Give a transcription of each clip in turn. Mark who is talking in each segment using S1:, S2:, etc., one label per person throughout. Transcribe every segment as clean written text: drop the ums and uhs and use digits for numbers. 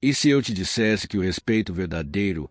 S1: E se eu te dissesse que o respeito verdadeiro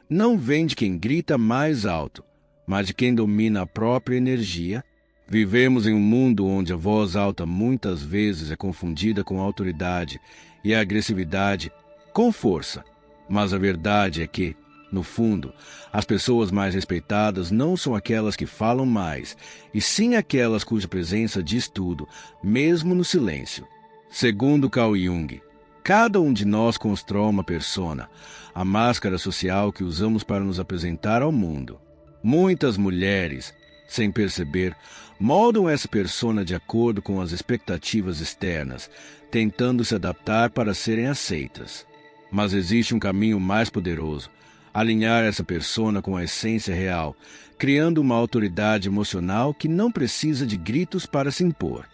S1: não vem de quem grita mais alto, mas de quem domina a própria energia? Vivemos em um mundo onde a voz alta muitas vezes é confundida com autoridade e a agressividade com força. Mas a verdade é que, no fundo, as pessoas mais respeitadas não são aquelas que falam mais, e sim aquelas cuja presença diz tudo, mesmo no silêncio. Segundo Carl Jung, cada um de nós constrói uma persona, a máscara social que usamos para nos apresentar ao mundo. Muitas mulheres, sem perceber, moldam essa persona de acordo com as expectativas externas, tentando se adaptar para serem aceitas. Mas existe um caminho mais poderoso: alinhar essa persona com a essência real, criando uma autoridade emocional que não precisa de gritos para se impor.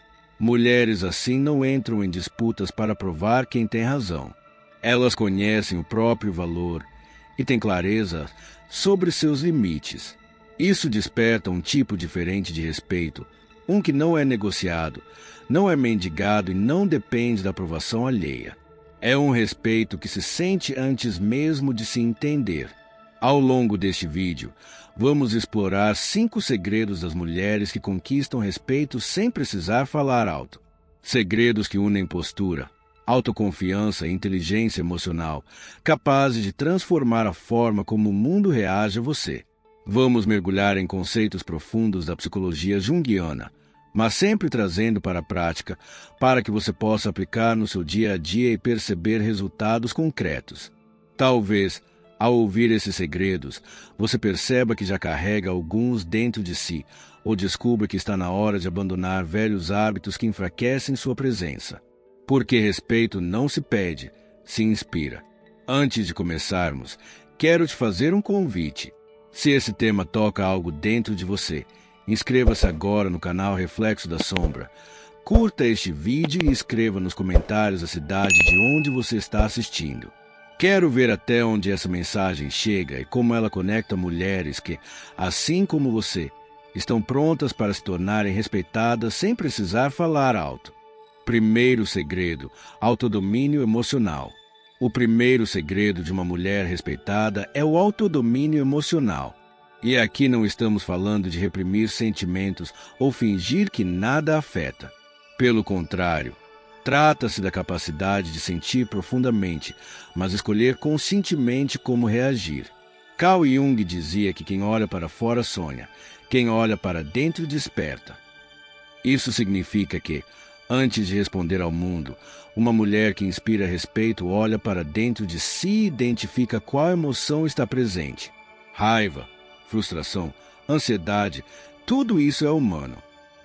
S1: Mulheres assim não entram em disputas para provar quem tem razão. Elas conhecem o próprio valor e têm clareza sobre seus limites. Isso desperta um tipo diferente de respeito, um que não é negociado, não é mendigado e não depende da aprovação alheia. É um respeito que se sente antes mesmo de se entender. Ao longo deste vídeo, vamos explorar 5 segredos das mulheres que conquistam respeito sem precisar falar alto. Segredos que unem postura, autoconfiança e inteligência emocional, capazes de transformar a forma como o mundo reage a você. Vamos mergulhar em conceitos profundos da psicologia junguiana, mas sempre trazendo para a prática, para que você possa aplicar no seu dia a dia e perceber resultados concretos. Talvez, ao ouvir esses segredos, você perceba que já carrega alguns dentro de si, ou descubra que está na hora de abandonar velhos hábitos que enfraquecem sua presença. Porque respeito não se pede, se inspira. Antes de começarmos, quero te fazer um convite. Se esse tema toca algo dentro de você, inscreva-se agora no canal Reflexo da Sombra. Curta este vídeo e escreva nos comentários a cidade de onde você está assistindo. Quero ver até onde essa mensagem chega e como ela conecta mulheres que, assim como você, estão prontas para se tornarem respeitadas sem precisar falar alto. Primeiro segredo: autodomínio emocional. O primeiro segredo de uma mulher respeitada é o autodomínio emocional. E aqui não estamos falando de reprimir sentimentos ou fingir que nada afeta. Pelo contrário, trata-se da capacidade de sentir profundamente, mas escolher conscientemente como reagir. Carl Jung dizia que quem olha para fora sonha, quem olha para dentro desperta. Isso significa que, antes de responder ao mundo, uma mulher que inspira respeito olha para dentro de si e identifica qual emoção está presente. Raiva, frustração, ansiedade, tudo isso é humano.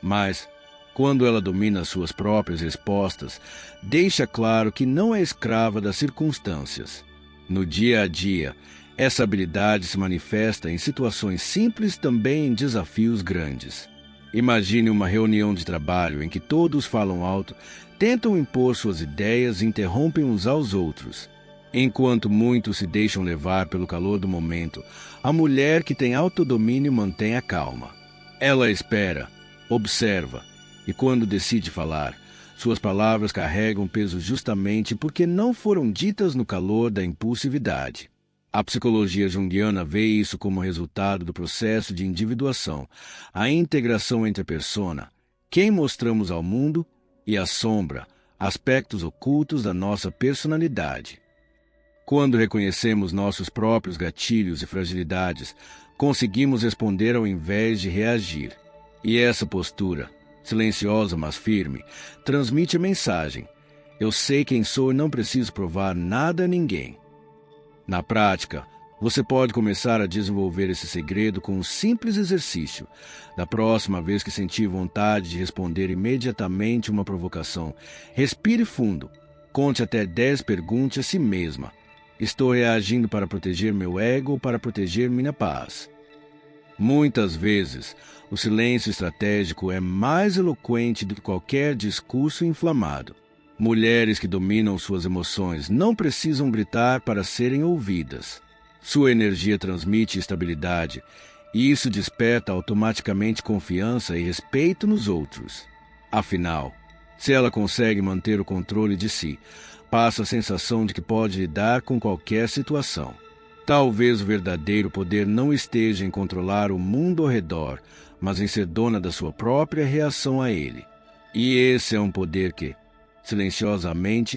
S1: Mas, quando ela domina suas próprias respostas, deixa claro que não é escrava das circunstâncias. No dia a dia, essa habilidade se manifesta em situações simples, também em desafios grandes. Imagine uma reunião de trabalho em que todos falam alto, tentam impor suas ideias e interrompem uns aos outros. Enquanto muitos se deixam levar pelo calor do momento, a mulher que tem autodomínio mantém a calma. Ela espera, observa, e quando decide falar, suas palavras carregam peso justamente porque não foram ditas no calor da impulsividade. A psicologia junguiana vê isso como resultado do processo de individuação, a integração entre a persona, quem mostramos ao mundo, e a sombra, aspectos ocultos da nossa personalidade. Quando reconhecemos nossos próprios gatilhos e fragilidades, conseguimos responder ao invés de reagir. E essa postura, silenciosa mas firme, transmite a mensagem: eu sei quem sou e não preciso provar nada a ninguém. Na prática, você pode começar a desenvolver esse segredo com um simples exercício. Da próxima vez que sentir vontade de responder imediatamente uma provocação, respire fundo, conte até 10 perguntas a si mesma: estou reagindo para proteger meu ego ou para proteger minha paz? Muitas vezes, o silêncio estratégico é mais eloquente do que qualquer discurso inflamado. Mulheres que dominam suas emoções não precisam gritar para serem ouvidas. Sua energia transmite estabilidade, e isso desperta automaticamente confiança e respeito nos outros. Afinal, se ela consegue manter o controle de si, passa a sensação de que pode lidar com qualquer situação. Talvez o verdadeiro poder não esteja em controlar o mundo ao redor, mas em ser dona da sua própria reação a ele. E esse é um poder que, silenciosamente,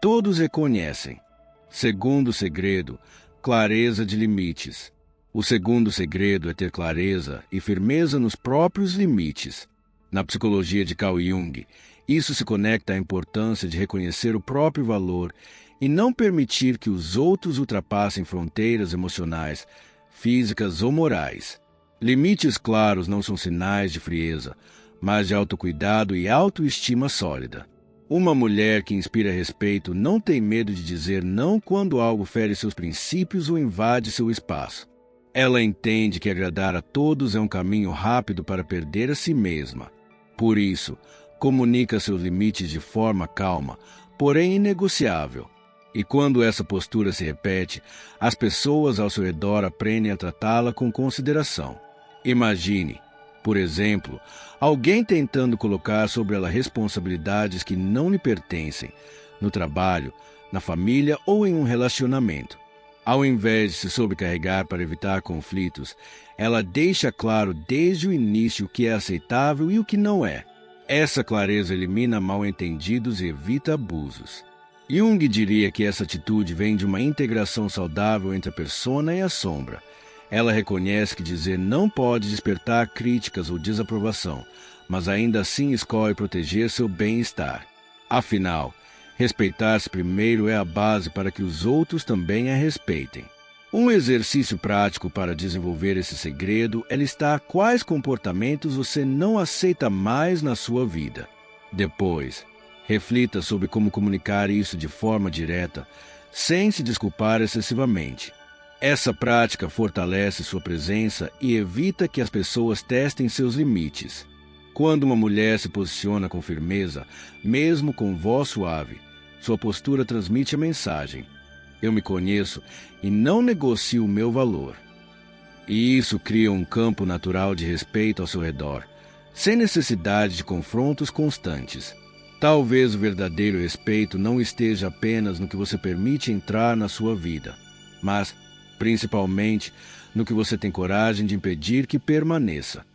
S1: todos reconhecem. Segundo segredo, clareza de limites. O segundo segredo é ter clareza e firmeza nos próprios limites. Na psicologia de Carl Jung, isso se conecta à importância de reconhecer o próprio valor e não permitir que os outros ultrapassem fronteiras emocionais, físicas ou morais. Limites claros não são sinais de frieza, mas de autocuidado e autoestima sólida. Uma mulher que inspira respeito não tem medo de dizer não quando algo fere seus princípios ou invade seu espaço. Ela entende que agradar a todos é um caminho rápido para perder a si mesma. Por isso, comunica seus limites de forma calma, porém inegociável. E quando essa postura se repete, as pessoas ao seu redor aprendem a tratá-la com consideração. Imagine, por exemplo, alguém tentando colocar sobre ela responsabilidades que não lhe pertencem, no trabalho, na família ou em um relacionamento. Ao invés de se sobrecarregar para evitar conflitos, ela deixa claro desde o início o que é aceitável e o que não é. Essa clareza elimina mal-entendidos e evita abusos. Jung diria que essa atitude vem de uma integração saudável entre a persona e a sombra. Ela reconhece que dizer não pode despertar críticas ou desaprovação, mas ainda assim escolhe proteger seu bem-estar. Afinal, respeitar-se primeiro é a base para que os outros também a respeitem. Um exercício prático para desenvolver esse segredo é listar quais comportamentos você não aceita mais na sua vida. Depois, reflita sobre como comunicar isso de forma direta, sem se desculpar excessivamente. Essa prática fortalece sua presença e evita que as pessoas testem seus limites. Quando uma mulher se posiciona com firmeza, mesmo com voz suave, sua postura transmite a mensagem: eu me conheço e não negocio o meu valor. E isso cria um campo natural de respeito ao seu redor, sem necessidade de confrontos constantes. Talvez o verdadeiro respeito não esteja apenas no que você permite entrar na sua vida, mas, principalmente, no que você tem coragem de impedir que permaneça.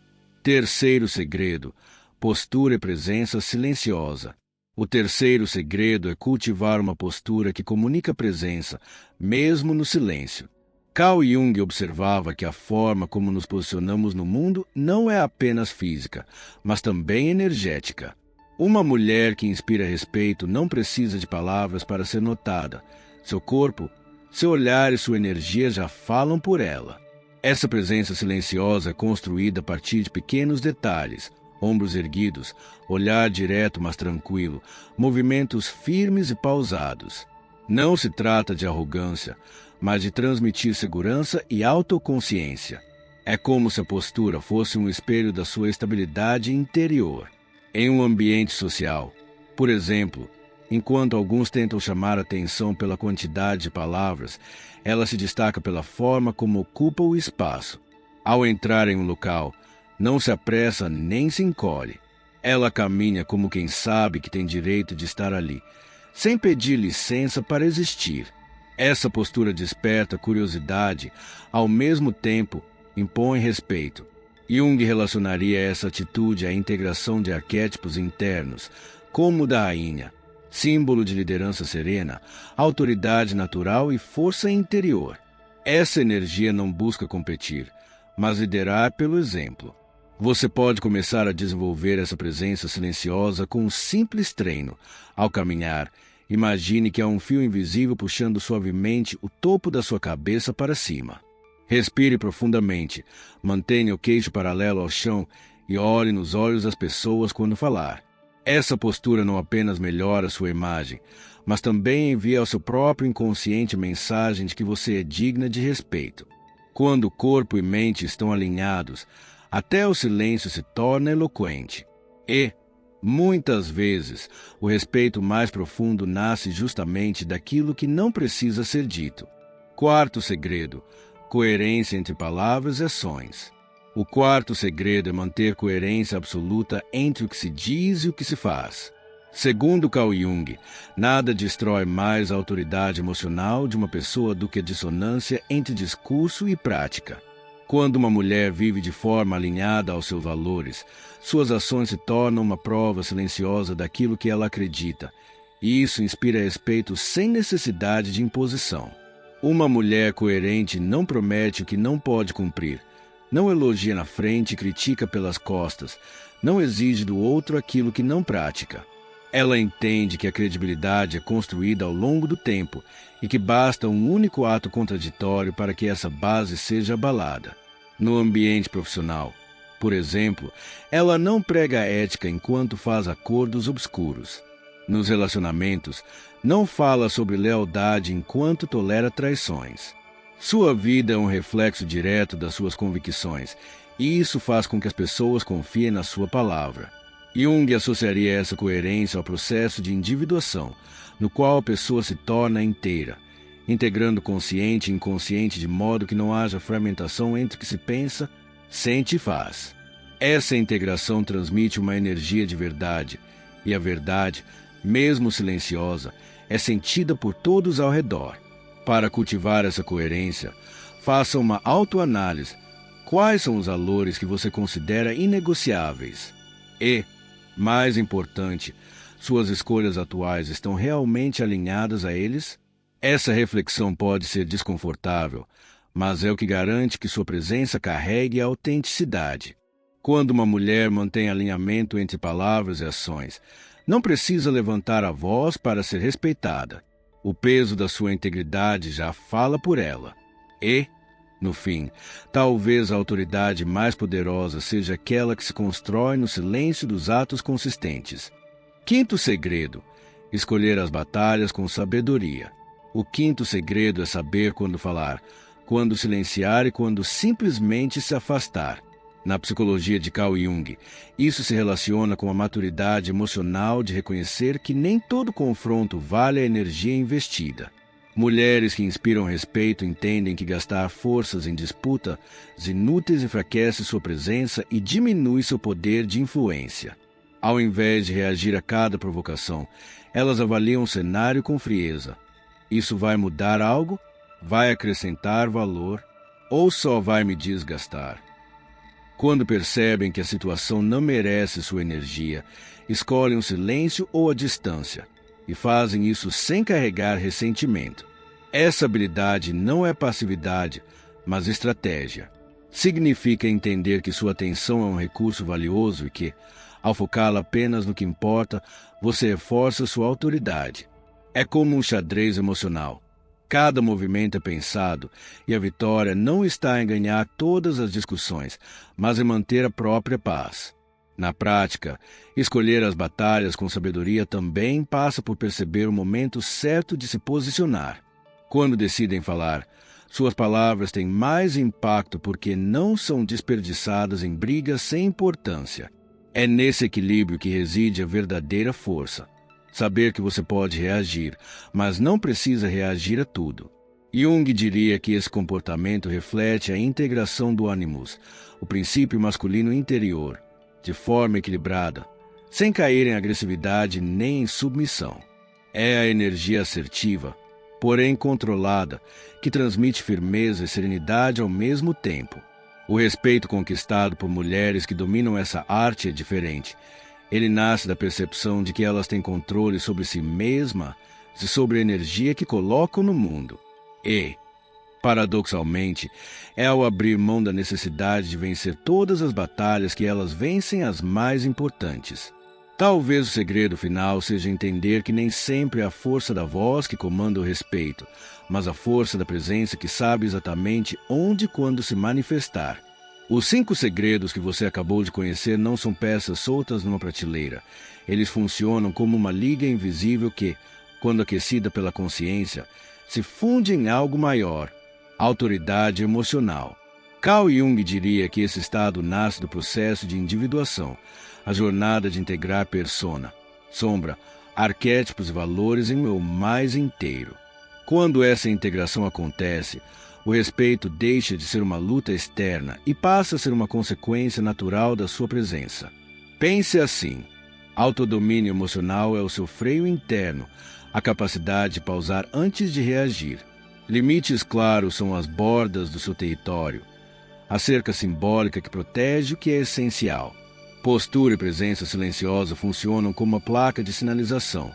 S1: Terceiro segredo: postura e presença silenciosa. O terceiro segredo é cultivar uma postura que comunica presença, mesmo no silêncio. Carl Jung observava que a forma como nos posicionamos no mundo não é apenas física, mas também energética. Uma mulher que inspira respeito não precisa de palavras para ser notada. Seu corpo, seu olhar e sua energia já falam por ela. Essa presença silenciosa é construída a partir de pequenos detalhes: ombros erguidos, olhar direto mas tranquilo, movimentos firmes e pausados. Não se trata de arrogância, mas de transmitir segurança e autoconsciência. É como se a postura fosse um espelho da sua estabilidade interior. Em um ambiente social, por exemplo, enquanto alguns tentam chamar a atenção pela quantidade de palavras, ela se destaca pela forma como ocupa o espaço. Ao entrar em um local, não se apressa nem se encolhe. Ela caminha como quem sabe que tem direito de estar ali, sem pedir licença para existir. Essa postura desperta curiosidade, ao mesmo tempo impõe respeito. Jung relacionaria essa atitude à integração de arquétipos internos, como o da rainha, símbolo de liderança serena, autoridade natural e força interior. Essa energia não busca competir, mas liderar pelo exemplo. Você pode começar a desenvolver essa presença silenciosa com um simples treino. Ao caminhar, imagine que há um fio invisível puxando suavemente o topo da sua cabeça para cima. Respire profundamente, mantenha o queixo paralelo ao chão e olhe nos olhos das pessoas quando falar. Essa postura não apenas melhora sua imagem, mas também envia ao seu próprio inconsciente a mensagem de que você é digna de respeito. Quando corpo e mente estão alinhados, até o silêncio se torna eloquente. E, muitas vezes, o respeito mais profundo nasce justamente daquilo que não precisa ser dito. Quarto segredo: coerência entre palavras e ações. O quarto segredo é manter coerência absoluta entre o que se diz e o que se faz. Segundo Carl Jung, nada destrói mais a autoridade emocional de uma pessoa do que a dissonância entre discurso e prática. Quando uma mulher vive de forma alinhada aos seus valores, suas ações se tornam uma prova silenciosa daquilo que ela acredita, e isso inspira respeito sem necessidade de imposição. Uma mulher coerente não promete o que não pode cumprir, não elogia na frente e critica pelas costas, não exige do outro aquilo que não pratica. Ela entende que a credibilidade é construída ao longo do tempo e que basta um único ato contraditório para que essa base seja abalada. No ambiente profissional, por exemplo, ela não prega ética enquanto faz acordos obscuros. Nos relacionamentos, não fala sobre lealdade enquanto tolera traições. Sua vida é um reflexo direto das suas convicções, e isso faz com que as pessoas confiem na sua palavra. Jung associaria essa coerência ao processo de individuação, no qual a pessoa se torna inteira, integrando consciente e inconsciente de modo que não haja fragmentação entre o que se pensa, sente e faz. Essa integração transmite uma energia de verdade, e a verdade, mesmo silenciosa, é sentida por todos ao redor. Para cultivar essa coerência, faça uma autoanálise. Quais são os valores que você considera inegociáveis? E, mais importante, suas escolhas atuais estão realmente alinhadas a eles? Essa reflexão pode ser desconfortável, mas é o que garante que sua presença carregue a autenticidade. Quando uma mulher mantém alinhamento entre palavras e ações, não precisa levantar a voz para ser respeitada. O peso da sua integridade já fala por ela. E, no fim, talvez a autoridade mais poderosa seja aquela que se constrói no silêncio dos atos consistentes. Quinto segredo: escolher as batalhas com sabedoria. O quinto segredo é saber quando falar, quando silenciar e quando simplesmente se afastar. Na psicologia de Carl Jung, isso se relaciona com a maturidade emocional de reconhecer que nem todo confronto vale a energia investida. Mulheres que inspiram respeito entendem que gastar forças em disputas inúteis enfraquece sua presença e diminui seu poder de influência. Ao invés de reagir a cada provocação, elas avaliam o cenário com frieza. Isso vai mudar algo? Vai acrescentar valor? Ou só vai me desgastar? Quando percebem que a situação não merece sua energia, escolhem o silêncio ou a distância, e fazem isso sem carregar ressentimento. Essa habilidade não é passividade, mas estratégia. Significa entender que sua atenção é um recurso valioso e que, ao focá-la apenas no que importa, você reforça sua autoridade. É como um xadrez emocional. Cada movimento é pensado, e a vitória não está em ganhar todas as discussões, mas em manter a própria paz. Na prática, escolher as batalhas com sabedoria também passa por perceber o momento certo de se posicionar. Quando decidem falar, suas palavras têm mais impacto porque não são desperdiçadas em brigas sem importância. É nesse equilíbrio que reside a verdadeira força. Saber que você pode reagir, mas não precisa reagir a tudo. Jung diria que esse comportamento reflete a integração do ânimos, o princípio masculino interior, de forma equilibrada, sem cair em agressividade nem em submissão. É a energia assertiva, porém controlada, que transmite firmeza e serenidade ao mesmo tempo. O respeito conquistado por mulheres que dominam essa arte é diferente. Ele nasce da percepção de que elas têm controle sobre si mesmas e sobre a energia que colocam no mundo. E, paradoxalmente, é ao abrir mão da necessidade de vencer todas as batalhas que elas vencem as mais importantes. Talvez o segredo final seja entender que nem sempre é a força da voz que comanda o respeito, mas a força da presença que sabe exatamente onde e quando se manifestar. Os 5 segredos que você acabou de conhecer não são peças soltas numa prateleira. Eles funcionam como uma liga invisível que, quando aquecida pela consciência, se funde em algo maior, autoridade emocional. Carl Jung diria que esse estado nasce do processo de individuação, a jornada de integrar persona, sombra, arquétipos e valores em meu mais inteiro. Quando essa integração acontece, o respeito deixa de ser uma luta externa e passa a ser uma consequência natural da sua presença. Pense assim: Autodomínio emocional é o seu freio interno, a capacidade de pausar antes de reagir. Limites claros são as bordas do seu território, a cerca simbólica que protege o que é essencial. Postura e presença silenciosa funcionam como uma placa de sinalização,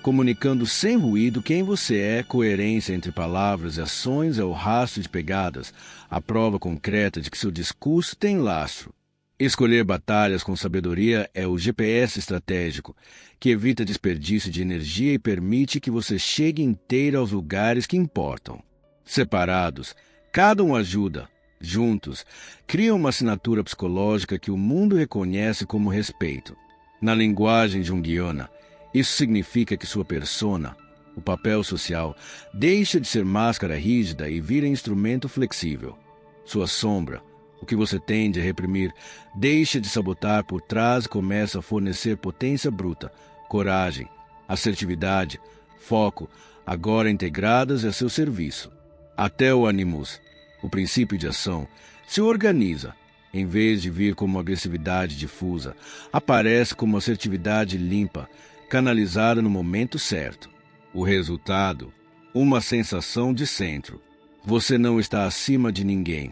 S1: comunicando sem ruído quem você é. Coerência entre palavras e ações é o rastro de pegadas, a prova concreta de que seu discurso tem lastro. Escolher batalhas com sabedoria é o GPS estratégico, que evita desperdício de energia e permite que você chegue inteiro aos lugares que importam. Separados, cada um ajuda. Juntos, criam uma assinatura psicológica que o mundo reconhece como respeito. Na linguagem junguiana, isso significa que sua persona, o papel social, deixa de ser máscara rígida e vira instrumento flexível. Sua sombra, o que você tende a reprimir, deixa de sabotar por trás e começa a fornecer potência bruta, coragem, assertividade, foco, agora integradas a seu serviço. Até o animus, o princípio de ação, se organiza. Em vez de vir como agressividade difusa, aparece como assertividade limpa, canalizada no momento certo. O resultado? Uma sensação de centro. Você não está acima de ninguém.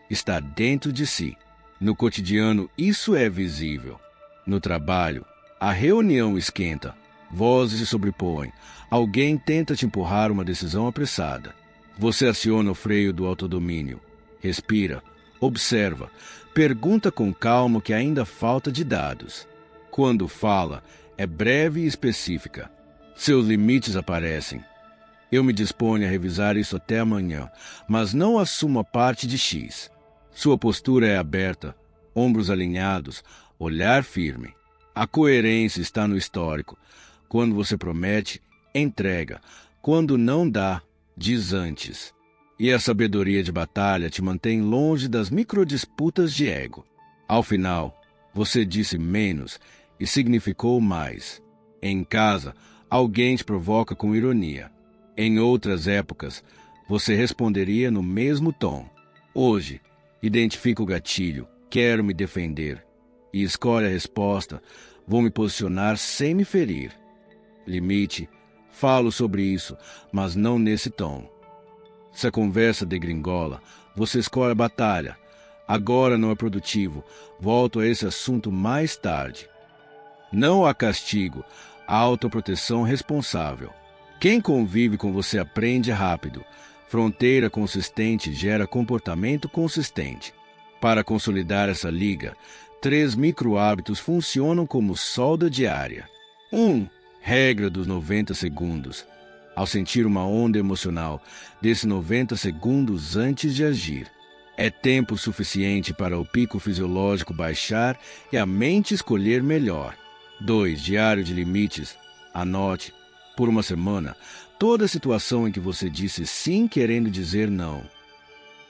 S1: Está dentro de si. No cotidiano, isso é visível. No trabalho, a reunião esquenta. Vozes se sobrepõem. Alguém tenta te empurrar uma decisão apressada. Você aciona o freio do autodomínio. Respira, observa, pergunta com calma o que ainda falta de dados. Quando fala, é breve e específica. Seus limites aparecem. Eu me disponho a revisar isso até amanhã, mas não assumo a parte de X. Sua postura é aberta, ombros alinhados, olhar firme. A coerência está no histórico. Quando você promete, entrega. Quando não dá, diz antes. E a sabedoria de batalha te mantém longe das microdisputas de ego. Ao final, você disse menos e significou mais. Em casa, alguém te provoca com ironia. Em outras épocas, você responderia no mesmo tom. Hoje, identifica o gatilho, quero me defender, e escolhe a resposta, vou me posicionar sem me ferir. Limite, falo sobre isso, mas não nesse tom. Se a conversa degringola, você escolhe a batalha. Agora não é produtivo, volto a esse assunto mais tarde. Não há castigo, há autoproteção responsável. Quem convive com você aprende rápido. Fronteira consistente gera comportamento consistente. Para consolidar essa liga, 3 micro-hábitos funcionam como solda diária. 1. Regra dos 90 segundos. Ao sentir uma onda emocional, desce 90 segundos antes de agir. É tempo suficiente para o pico fisiológico baixar e a mente escolher melhor. 2. Diário de limites. Anote, por uma semana, toda situação em que você disse sim querendo dizer não.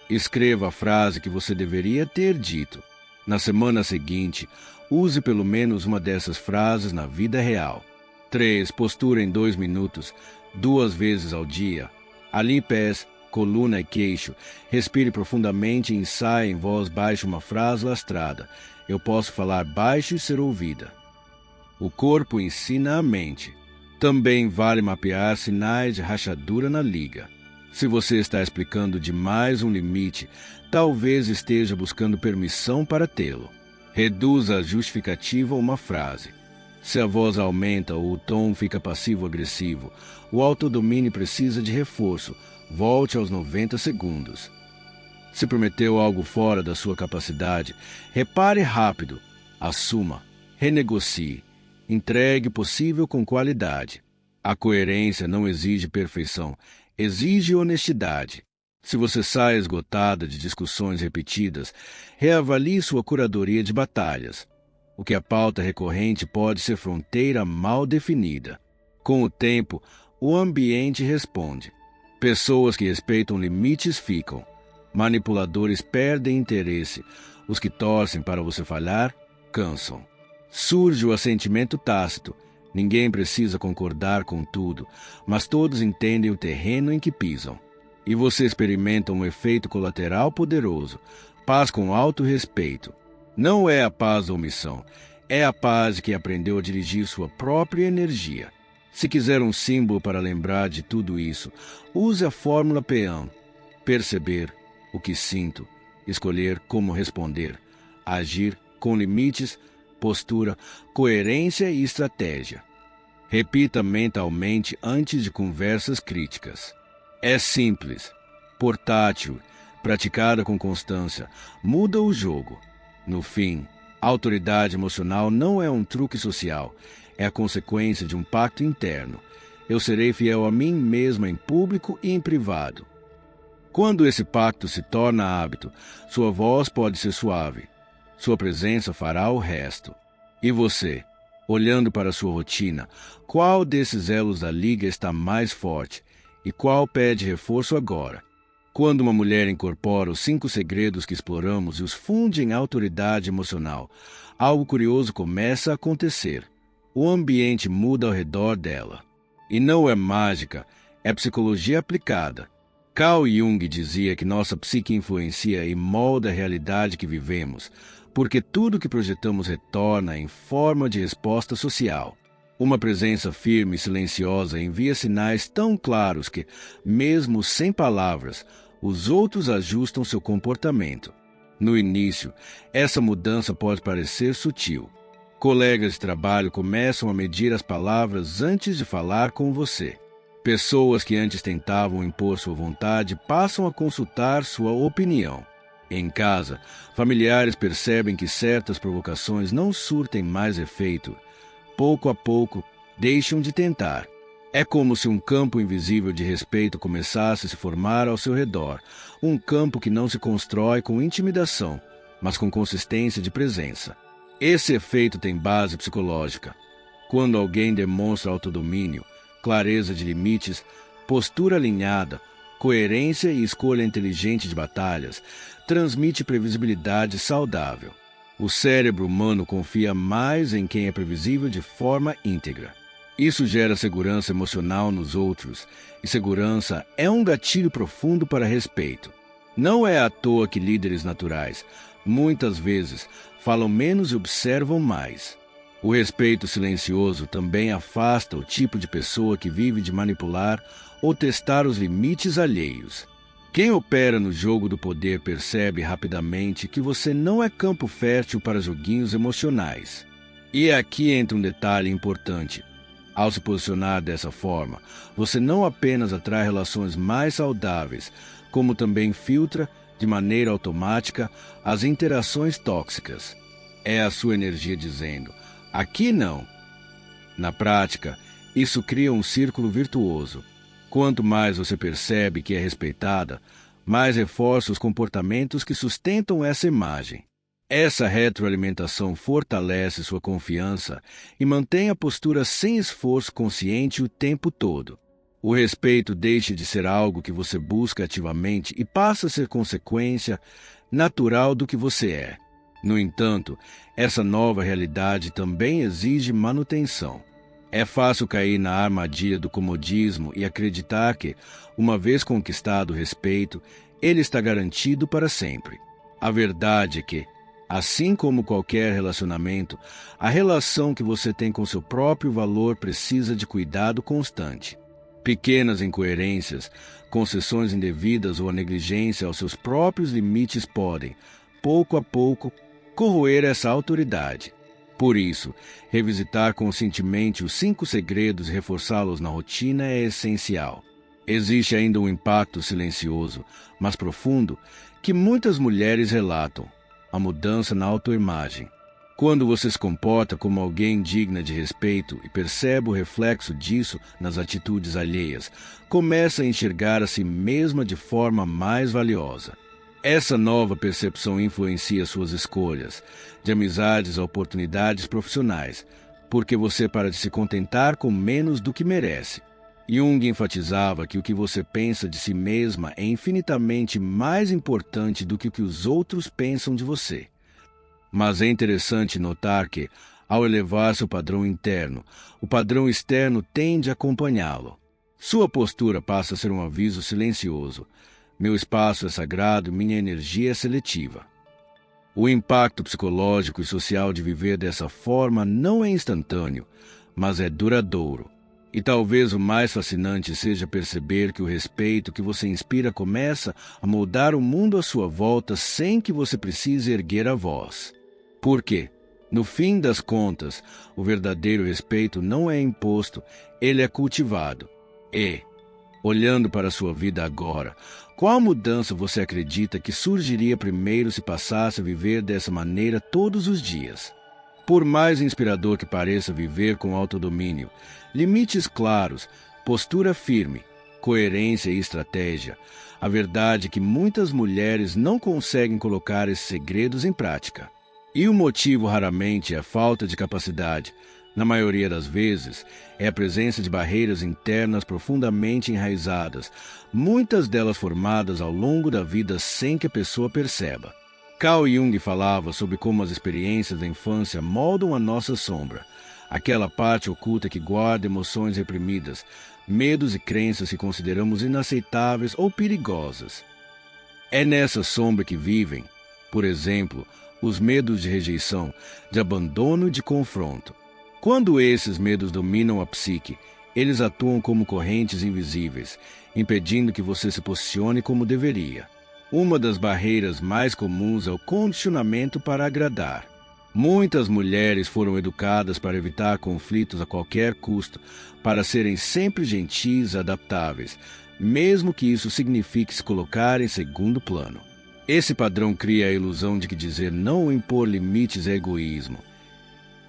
S1: Escreva a frase que você deveria ter dito. Na semana seguinte, use pelo menos uma dessas frases na vida real. 3. Postura em 2 minutos, 2 vezes ao dia. Alinhe pés, coluna e queixo. Respire profundamente e ensaie em voz baixa uma frase lastrada. Eu posso falar baixo e ser ouvida. O corpo ensina a mente. Também vale mapear sinais de rachadura na liga. Se você está explicando demais um limite, talvez esteja buscando permissão para tê-lo. Reduza a justificativa a uma frase. Se a voz aumenta ou o tom fica passivo-agressivo, o autodomínio precisa de reforço. Volte aos 90 segundos. Se prometeu algo fora da sua capacidade, repare rápido, assuma, renegocie. Entregue o possível com qualidade. A coerência não exige perfeição, exige honestidade. Se você sai esgotada de discussões repetidas, reavalie sua curadoria de batalhas. O que a pauta recorrente pode ser fronteira mal definida. Com o tempo, o ambiente responde. Pessoas que respeitam limites ficam. Manipuladores perdem interesse. Os que torcem para você falhar, cansam. Surge o assentimento tácito. Ninguém precisa concordar com tudo, mas todos entendem o terreno em que pisam. E você experimenta um efeito colateral poderoso, paz com autorrespeito. Não é a paz da omissão, É a paz que aprendeu a dirigir sua própria energia. Se quiser um símbolo para lembrar de tudo isso, use a fórmula Peão. Perceber o que sinto, escolher como responder, agir com limites, postura, coerência e estratégia. Repita mentalmente antes de conversas críticas. É simples, portátil, praticada com constância, muda o jogo. No fim, a autoridade emocional não é um truque social, é a consequência de um pacto interno. Eu serei fiel a mim mesma em público e em privado. Quando esse pacto se torna hábito, sua voz pode ser suave. Sua presença fará o resto. E você, olhando para sua rotina, qual desses elos da liga está mais forte e qual pede reforço agora? Quando uma mulher incorpora os 5 segredos que exploramos e os funde em autoridade emocional, algo curioso começa a acontecer. O ambiente muda ao redor dela. E não é mágica, é psicologia aplicada. Carl Jung dizia que nossa psique influencia e molda a realidade que vivemos, porque tudo que projetamos retorna em forma de resposta social. Uma presença firme e silenciosa envia sinais tão claros que, mesmo sem palavras, os outros ajustam seu comportamento. No início, essa mudança pode parecer sutil. Colegas de trabalho começam a medir as palavras antes de falar com você. Pessoas que antes tentavam impor sua vontade passam a consultar sua opinião. Em casa, familiares percebem que certas provocações não surtem mais efeito. Pouco a pouco, deixam de tentar. É como se um campo invisível de respeito começasse a se formar ao seu redor, um campo que não se constrói com intimidação, mas com consistência de presença. Esse efeito tem base psicológica. Quando alguém demonstra autodomínio, clareza de limites, postura alinhada, coerência e escolha inteligente de batalhas, transmite previsibilidade saudável. O cérebro humano confia mais em quem é previsível de forma íntegra. Isso gera segurança emocional nos outros, e segurança é um gatilho profundo para respeito. Não é à toa que líderes naturais, muitas vezes, falam menos e observam mais. O respeito silencioso também afasta o tipo de pessoa que vive de manipular ou testar os limites alheios. Quem opera no jogo do poder percebe rapidamente que você não é campo fértil para joguinhos emocionais. E aqui entra um detalhe importante. Ao se posicionar dessa forma, você não apenas atrai relações mais saudáveis, como também filtra, de maneira automática, as interações tóxicas. É a sua energia dizendo: aqui não. Na prática, isso cria um círculo virtuoso. Quanto mais você percebe que é respeitada, mais reforça os comportamentos que sustentam essa imagem. Essa retroalimentação fortalece sua confiança e mantém a postura sem esforço consciente o tempo todo. O respeito deixa de ser algo que você busca ativamente e passa a ser consequência natural do que você é. No entanto, essa nova realidade também exige manutenção. É fácil cair na armadilha do comodismo e acreditar que, uma vez conquistado o respeito, ele está garantido para sempre. A verdade é que, assim como qualquer relacionamento, a relação que você tem com seu próprio valor precisa de cuidado constante. Pequenas incoerências, concessões indevidas ou a negligência aos seus próprios limites podem, pouco a pouco, corroer essa autoridade. Por isso, revisitar conscientemente os 5 segredos e reforçá-los na rotina é essencial. Existe ainda um impacto silencioso, mas profundo, que muitas mulheres relatam: a mudança na autoimagem. Quando você se comporta como alguém digna de respeito e percebe o reflexo disso nas atitudes alheias, começa a enxergar a si mesma de forma mais valiosa. Essa nova percepção influencia suas escolhas, de amizades a oportunidades profissionais, porque você para de se contentar com menos do que merece. Jung enfatizava que o que você pensa de si mesma é infinitamente mais importante do que o que os outros pensam de você. Mas é interessante notar que, ao elevar seu padrão interno, o padrão externo tende a acompanhá-lo. Sua postura passa a ser um aviso silencioso: meu espaço é sagrado, minha energia é seletiva. O impacto psicológico e social de viver dessa forma não é instantâneo, mas é duradouro. E talvez o mais fascinante seja perceber que o respeito que você inspira começa a moldar o mundo à sua volta sem que você precise erguer a voz. Por quê? No fim das contas, o verdadeiro respeito não é imposto, ele é cultivado. E, olhando para a sua vida agora, qual mudança você acredita que surgiria primeiro se passasse a viver dessa maneira todos os dias? Por mais inspirador que pareça viver com autodomínio, limites claros, postura firme, coerência e estratégia, a verdade é que muitas mulheres não conseguem colocar esses segredos em prática. E o motivo raramente é a falta de capacidade. Na maioria das vezes, é a presença de barreiras internas profundamente enraizadas, muitas delas formadas ao longo da vida sem que a pessoa perceba. Carl Jung falava sobre como as experiências da infância moldam a nossa sombra, aquela parte oculta que guarda emoções reprimidas, medos e crenças que consideramos inaceitáveis ou perigosas. É nessa sombra que vivem, por exemplo, os medos de rejeição, de abandono e de confronto. Quando esses medos dominam a psique, eles atuam como correntes invisíveis, impedindo que você se posicione como deveria. Uma das barreiras mais comuns é o condicionamento para agradar. Muitas mulheres foram educadas para evitar conflitos a qualquer custo, para serem sempre gentis e adaptáveis, mesmo que isso signifique se colocar em segundo plano. Esse padrão cria a ilusão de que dizer não ou impor limites é egoísmo.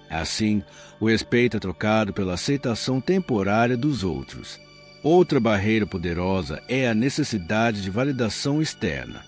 S1: Assim, o respeito é trocado pela aceitação temporária dos outros. Outra barreira poderosa é a necessidade de validação externa.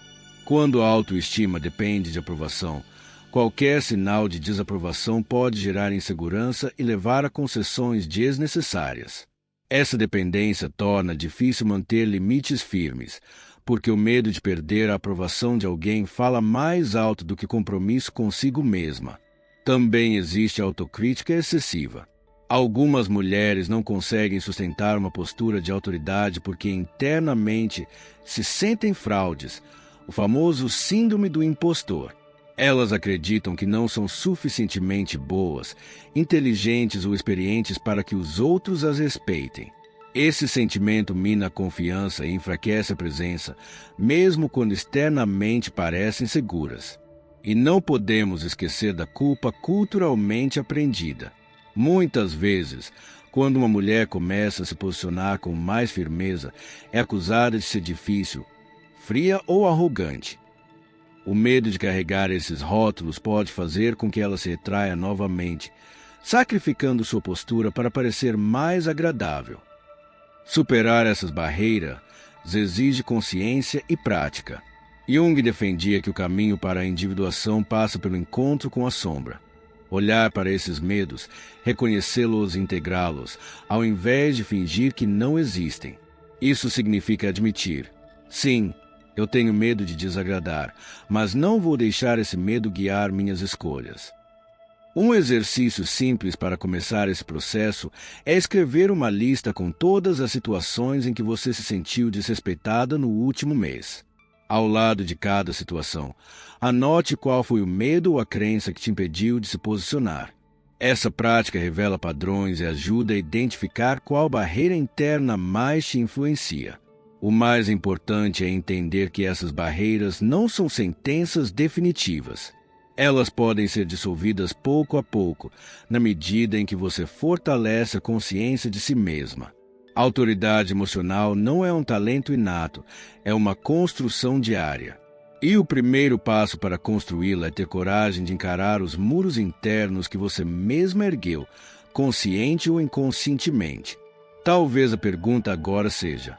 S1: Quando a autoestima depende de aprovação, qualquer sinal de desaprovação pode gerar insegurança e levar a concessões desnecessárias. Essa dependência torna difícil manter limites firmes, porque o medo de perder a aprovação de alguém fala mais alto do que compromisso consigo mesma. Também existe autocrítica excessiva. Algumas mulheres não conseguem sustentar uma postura de autoridade porque internamente se sentem fraudes, o famoso síndrome do impostor. Elas acreditam que não são suficientemente boas, inteligentes ou experientes para que os outros as respeitem. Esse sentimento mina a confiança e enfraquece a presença, mesmo quando externamente parecem seguras. E não podemos esquecer da culpa culturalmente aprendida. Muitas vezes, quando uma mulher começa a se posicionar com mais firmeza, é acusada de ser difícil, fria ou arrogante. O medo de carregar esses rótulos pode fazer com que ela se retraia novamente, sacrificando sua postura para parecer mais agradável. Superar essas barreiras exige consciência e prática. Jung defendia que o caminho para a individuação passa pelo encontro com a sombra. Olhar para esses medos, reconhecê-los e integrá-los, ao invés de fingir que não existem. Isso significa admitir: sim, eu tenho medo de desagradar, mas não vou deixar esse medo guiar minhas escolhas. Um exercício simples para começar esse processo é escrever uma lista com todas as situações em que você se sentiu desrespeitada no último mês. Ao lado de cada situação, anote qual foi o medo ou a crença que te impediu de se posicionar. Essa prática revela padrões e ajuda a identificar qual barreira interna mais te influencia. O mais importante é entender que essas barreiras não são sentenças definitivas. Elas podem ser dissolvidas pouco a pouco, na medida em que você fortalece a consciência de si mesma. A autoridade emocional não é um talento inato, é uma construção diária. E o primeiro passo para construí-la é ter coragem de encarar os muros internos que você mesma ergueu, consciente ou inconscientemente. Talvez a pergunta agora seja: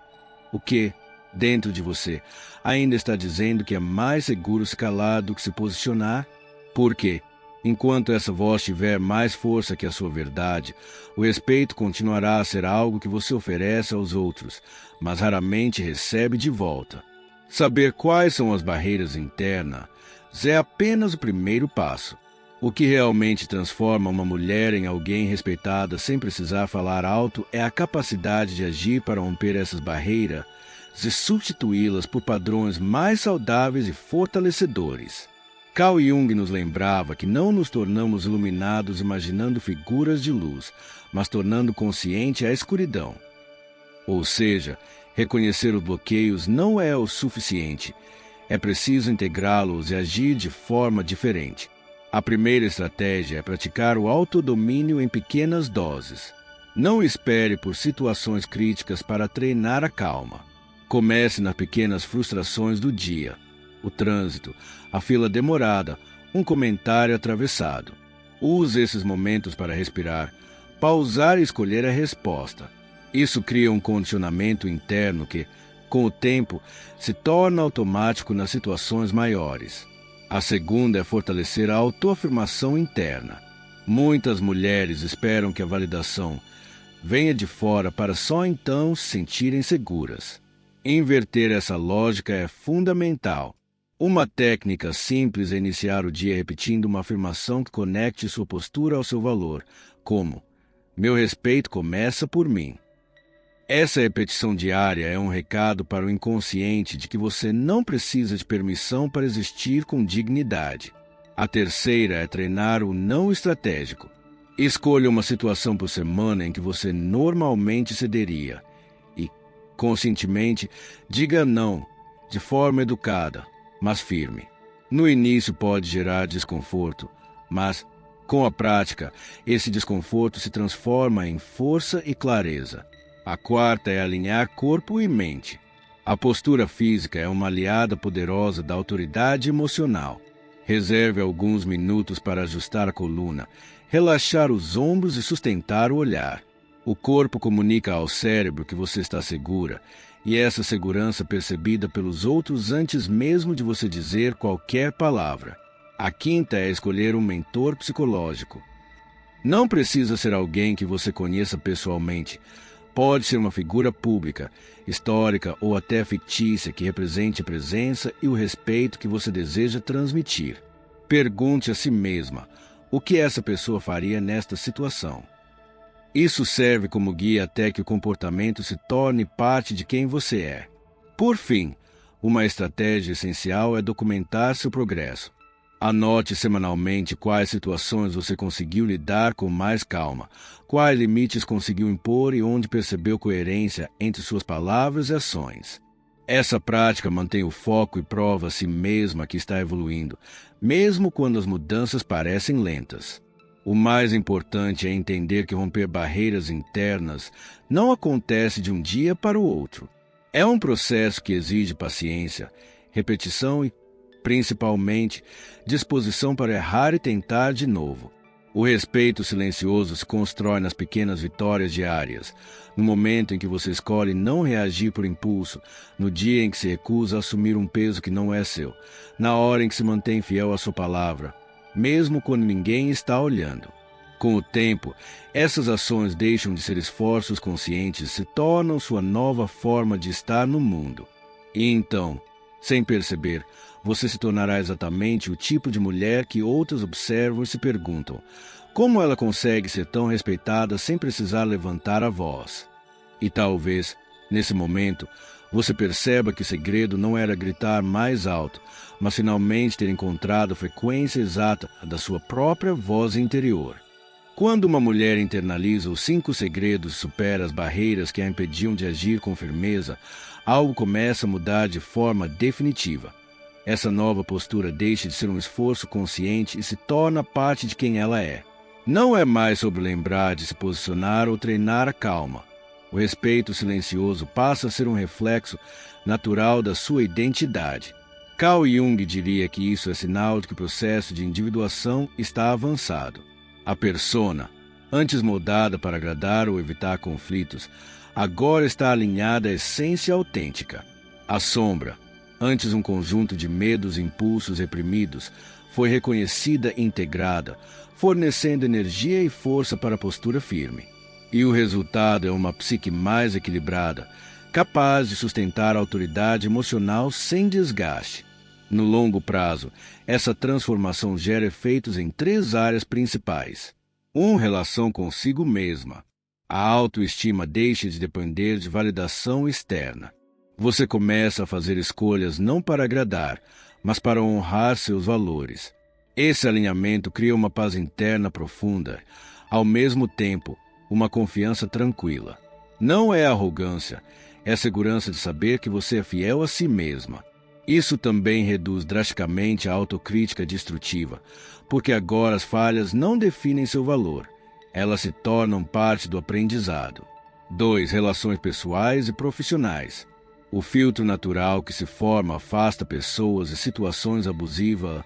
S1: o que, dentro de você, ainda está dizendo que é mais seguro se calar do que se posicionar? Porque, enquanto essa voz tiver mais força que a sua verdade, o respeito continuará a ser algo que você oferece aos outros, mas raramente recebe de volta. Saber quais são as barreiras internas é apenas o primeiro passo. O que realmente transforma uma mulher em alguém respeitada sem precisar falar alto é a capacidade de agir para romper essas barreiras e substituí-las por padrões mais saudáveis e fortalecedores. Carl Jung nos lembrava que não nos tornamos iluminados imaginando figuras de luz, mas tornando consciente a escuridão. Ou seja, reconhecer os bloqueios não é o suficiente. É preciso integrá-los e agir de forma diferente. A primeira estratégia é praticar o autodomínio em pequenas doses. Não espere por situações críticas para treinar a calma. Comece nas pequenas frustrações do dia. O trânsito, a fila demorada, um comentário atravessado. Use esses momentos para respirar, pausar e escolher a resposta. Isso cria um condicionamento interno que, com o tempo, se torna automático nas situações maiores. A segunda é fortalecer a autoafirmação interna. Muitas mulheres esperam que a validação venha de fora para só então se sentirem seguras. Inverter essa lógica é fundamental. Uma técnica simples é iniciar o dia repetindo uma afirmação que conecte sua postura ao seu valor, como: meu respeito começa por mim. Essa repetição diária é um recado para o inconsciente de que você não precisa de permissão para existir com dignidade. A terceira é treinar o não estratégico. Escolha uma situação por semana em que você normalmente cederia e, conscientemente, diga não, de forma educada, mas firme. No início pode gerar desconforto, mas, com a prática, esse desconforto se transforma em força e clareza. A quarta é alinhar corpo e mente. A postura física é uma aliada poderosa da autoridade emocional. Reserve alguns minutos para ajustar a coluna, relaxar os ombros e sustentar o olhar. O corpo comunica ao cérebro que você está segura, e essa segurança é percebida pelos outros antes mesmo de você dizer qualquer palavra. A quinta é escolher um mentor psicológico. Não precisa ser alguém que você conheça pessoalmente. Pode ser uma figura pública, histórica ou até fictícia que represente a presença e o respeito que você deseja transmitir. Pergunte a si mesma: o que essa pessoa faria nesta situação? Isso serve como guia até que o comportamento se torne parte de quem você é. Por fim, uma estratégia essencial é documentar seu progresso. Anote semanalmente quais situações você conseguiu lidar com mais calma, quais limites conseguiu impor e onde percebeu coerência entre suas palavras e ações. Essa prática mantém o foco e prova a si mesma que está evoluindo, mesmo quando as mudanças parecem lentas. O mais importante é entender que romper barreiras internas não acontece de um dia para o outro. É um processo que exige paciência, repetição e, principalmente, disposição para errar e tentar de novo. O respeito silencioso se constrói nas pequenas vitórias diárias, no momento em que você escolhe não reagir por impulso, no dia em que se recusa a assumir um peso que não é seu, na hora em que se mantém fiel à sua palavra, mesmo quando ninguém está olhando. Com o tempo, essas ações deixam de ser esforços conscientes e se tornam sua nova forma de estar no mundo. E então, sem perceber, você se tornará exatamente o tipo de mulher que outras observam e se perguntam: como ela consegue ser tão respeitada sem precisar levantar a voz? E talvez, nesse momento, você perceba que o segredo não era gritar mais alto, mas finalmente ter encontrado a frequência exata da sua própria voz interior. Quando uma mulher internaliza os 5 segredos e supera as barreiras que a impediam de agir com firmeza, algo começa a mudar de forma definitiva. Essa nova postura deixa de ser um esforço consciente e se torna parte de quem ela é. Não é mais sobre lembrar de se posicionar ou treinar a calma. O respeito silencioso passa a ser um reflexo natural da sua identidade. Carl Jung diria que isso é sinal de que o processo de individuação está avançado. A persona, antes moldada para agradar ou evitar conflitos, agora está alinhada à essência autêntica. A sombra, antes um conjunto de medos e impulsos reprimidos, foi reconhecida e integrada, fornecendo energia e força para a postura firme. E o resultado é uma psique mais equilibrada, capaz de sustentar a autoridade emocional sem desgaste. No longo prazo, essa transformação gera efeitos em 3 áreas principais. 1. Relação consigo mesma. A autoestima deixa de depender de validação externa. Você começa a fazer escolhas não para agradar, mas para honrar seus valores. Esse alinhamento cria uma paz interna profunda, ao mesmo tempo, uma confiança tranquila. Não é arrogância, é a segurança de saber que você é fiel a si mesma. Isso também reduz drasticamente a autocrítica destrutiva, porque agora as falhas não definem seu valor, elas se tornam parte do aprendizado. 2. Relações pessoais e profissionais. O filtro natural que se forma afasta pessoas e situações abusivas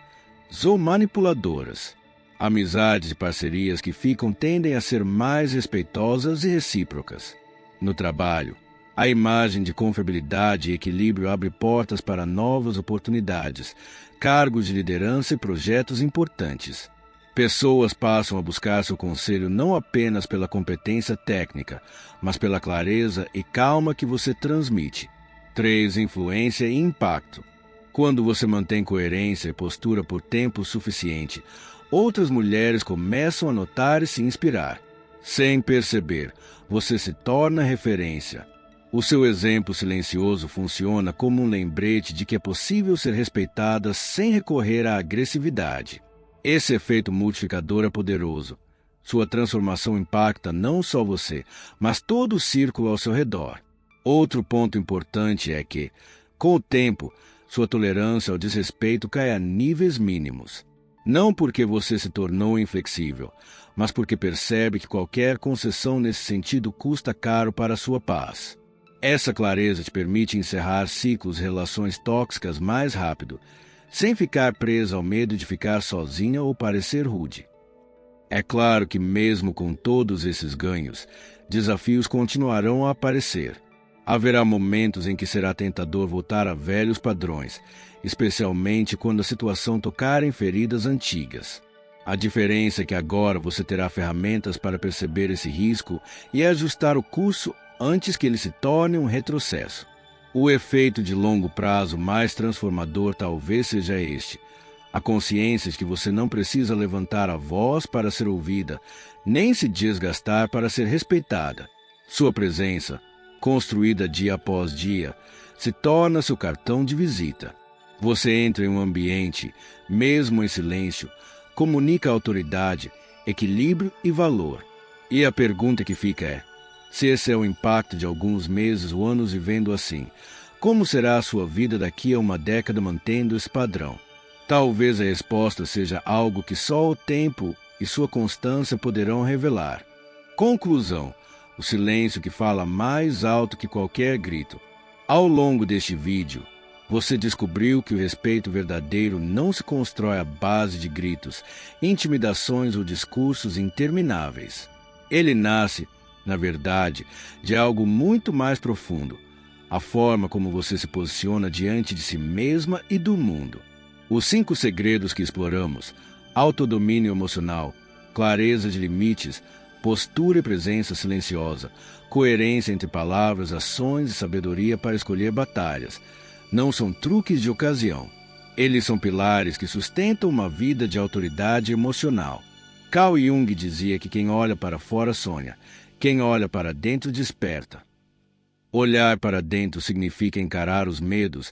S1: ou manipuladoras. Amizades e parcerias que ficam tendem a ser mais respeitosas e recíprocas. No trabalho, a imagem de confiabilidade e equilíbrio abre portas para novas oportunidades, cargos de liderança e projetos importantes. Pessoas passam a buscar seu conselho não apenas pela competência técnica, mas pela clareza e calma que você transmite. 3. Influência e impacto. Quando você mantém coerência e postura por tempo suficiente, outras mulheres começam a notar e se inspirar. Sem perceber, você se torna referência. O seu exemplo silencioso funciona como um lembrete de que é possível ser respeitada sem recorrer à agressividade. Esse efeito multiplicador é poderoso. Sua transformação impacta não só você, mas todo o círculo ao seu redor. Outro ponto importante é que, com o tempo, sua tolerância ao desrespeito cai a níveis mínimos. Não porque você se tornou inflexível, mas porque percebe que qualquer concessão nesse sentido custa caro para a sua paz. Essa clareza te permite encerrar ciclos e relações tóxicas mais rápido, sem ficar presa ao medo de ficar sozinha ou parecer rude. É claro que mesmo com todos esses ganhos, desafios continuarão a aparecer. Haverá momentos em que será tentador voltar a velhos padrões, especialmente quando a situação tocar em feridas antigas. A diferença é que agora você terá ferramentas para perceber esse risco e ajustar o curso antes que ele se torne um retrocesso. O efeito de longo prazo mais transformador talvez seja este: a consciência de que você não precisa levantar a voz para ser ouvida, nem se desgastar para ser respeitada. Sua presença, construída dia após dia, se torna seu cartão de visita. Você entra em um ambiente, mesmo em silêncio, comunica autoridade, equilíbrio e valor. E a pergunta que fica é: se esse é o impacto de alguns meses ou anos vivendo assim, como será a sua vida daqui a uma década mantendo esse padrão? Talvez a resposta seja algo que só o tempo e sua constância poderão revelar. Conclusão: o silêncio que fala mais alto que qualquer grito. Ao longo deste vídeo, você descobriu que o respeito verdadeiro não se constrói à base de gritos, intimidações ou discursos intermináveis. Ele nasce, na verdade, de algo muito mais profundo: a forma como você se posiciona diante de si mesma e do mundo. Os 5 segredos que exploramos: autodomínio emocional, clareza de limites, postura e presença silenciosa, coerência entre palavras, ações e sabedoria para escolher batalhas, não são truques de ocasião. Eles são pilares que sustentam uma vida de autoridade emocional. Carl Jung dizia que quem olha para fora sonha, quem olha para dentro desperta. Olhar para dentro significa encarar os medos,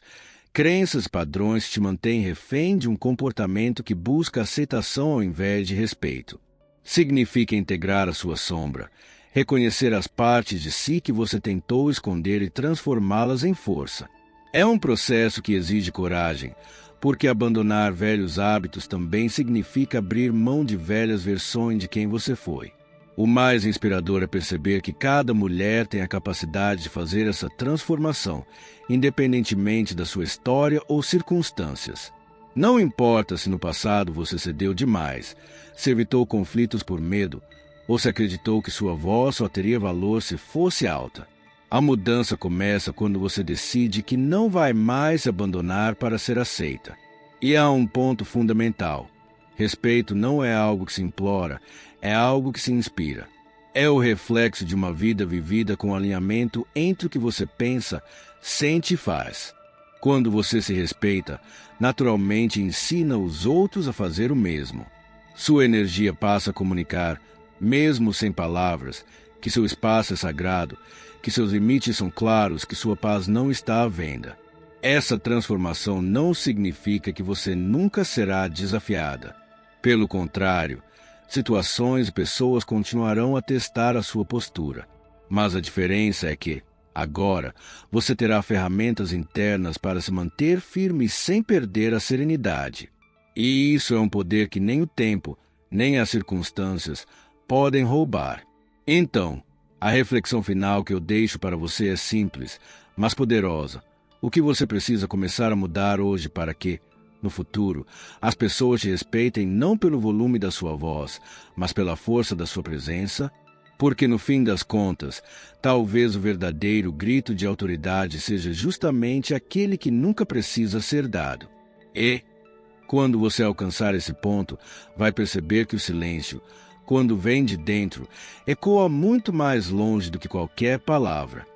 S1: crenças e padrões que te mantêm refém de um comportamento que busca aceitação ao invés de respeito. Significa integrar a sua sombra, reconhecer as partes de si que você tentou esconder e transformá-las em força. É um processo que exige coragem, porque abandonar velhos hábitos também significa abrir mão de velhas versões de quem você foi. O mais inspirador é perceber que cada mulher tem a capacidade de fazer essa transformação, independentemente da sua história ou circunstâncias. Não importa se no passado você cedeu demais, se evitou conflitos por medo, ou se acreditou que sua voz só teria valor se fosse alta. A mudança começa quando você decide que não vai mais se abandonar para ser aceita. E há um ponto fundamental: respeito não é algo que se implora, é algo que se inspira. É o reflexo de uma vida vivida com alinhamento entre o que você pensa, sente e faz. Quando você se respeita, naturalmente ensina os outros a fazer o mesmo. Sua energia passa a comunicar, mesmo sem palavras, que seu espaço é sagrado, que seus limites são claros, que sua paz não está à venda. Essa transformação não significa que você nunca será desafiada. Pelo contrário, situações e pessoas continuarão a testar a sua postura. Mas a diferença é que, agora, você terá ferramentas internas para se manter firme sem perder a serenidade. E isso é um poder que nem o tempo, nem as circunstâncias podem roubar. Então, a reflexão final que eu deixo para você é simples, mas poderosa. O que você precisa começar a mudar hoje para que, no futuro, as pessoas te respeitem não pelo volume da sua voz, mas pela força da sua presença? Porque, no fim das contas, talvez o verdadeiro grito de autoridade seja justamente aquele que nunca precisa ser dado. E, quando você alcançar esse ponto, vai perceber que o silêncio, quando vem de dentro, ecoa muito mais longe do que qualquer palavra.